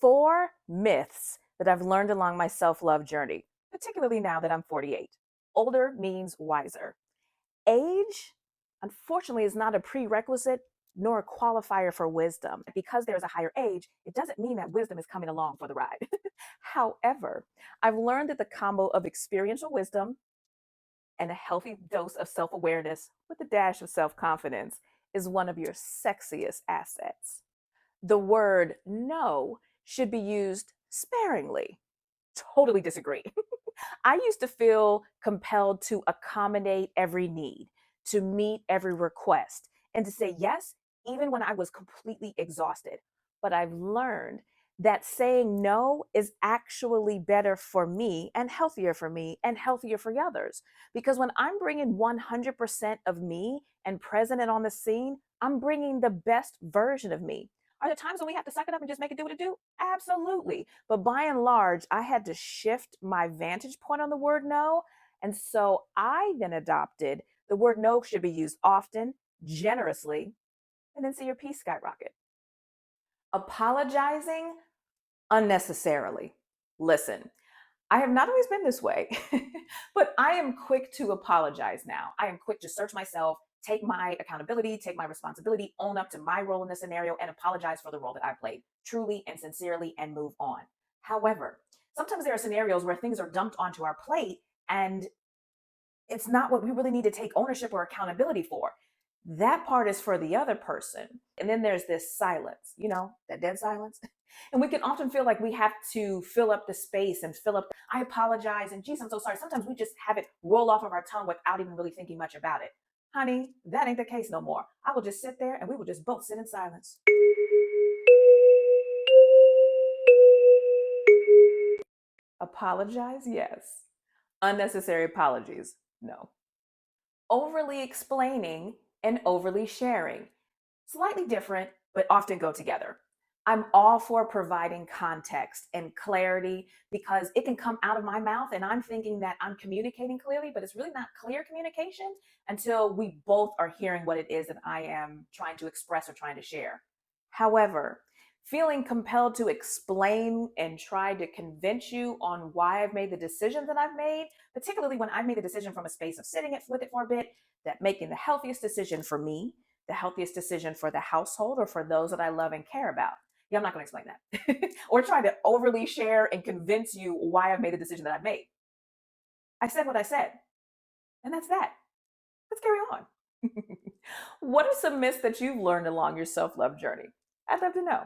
4 myths that I've learned along my self-love journey, particularly now that I'm 48. Older means wiser. Age, unfortunately, is not a prerequisite nor a qualifier for wisdom. Because there's a higher age, it doesn't mean that wisdom is coming along for the ride. However, I've learned that the combo of experiential wisdom and a healthy dose of self awareness with a dash of self confidence is one of your sexiest assets. The word no should be used sparingly. Totally disagree. I used to feel compelled to accommodate every need, to meet every request, and to say yes, even when I was completely exhausted. But I've learned that saying no is actually better for me and healthier for others. Because when I'm bringing 100% of me and present and on the scene, I'm bringing the best version of me. Are there times when we have to suck it up and just make it do what it do? Absolutely. But by and large, I had to shift my vantage point on the word no. And so I then adopted the word no should be used often, generously, and then see your peace skyrocket. Apologizing unnecessarily. Listen, I have not always been this way, but I am quick to apologize now. I am quick to search myself, take my accountability, take my responsibility, own up to my role in the scenario, and apologize for the role that I played truly and sincerely and move on. However, sometimes there are scenarios where things are dumped onto our plate and it's not what we really need to take ownership or accountability for. That part is for the other person. And then there's this silence, that dead silence. And we can often feel like we have to fill up the space and fill up, I apologize, and geez, I'm so sorry. Sometimes we just have it roll off of our tongue without even really thinking much about it. Honey, that ain't the case no more. I will just sit there and we will just both sit in silence. Apologize? Yes. Unnecessary apologies? No. Overly explaining and overly sharing. Slightly different, but often go together. I'm all for providing context and clarity because it can come out of my mouth and I'm thinking that I'm communicating clearly, but it's really not clear communication until we both are hearing what it is that I am trying to express or trying to share. However, feeling compelled to explain and try to convince you on why I've made the decisions that I've made, particularly when I've made a decision from a space of sitting with it for a bit, that making the healthiest decision for me, the healthiest decision for the household or for those that I love and care about. Yeah, I'm not going to explain that or try to overly share and convince you why I've made the decision that I've made. I said what I said, and that's that. Let's carry on. What are some myths that you've learned along your self love journey? I'd love to know.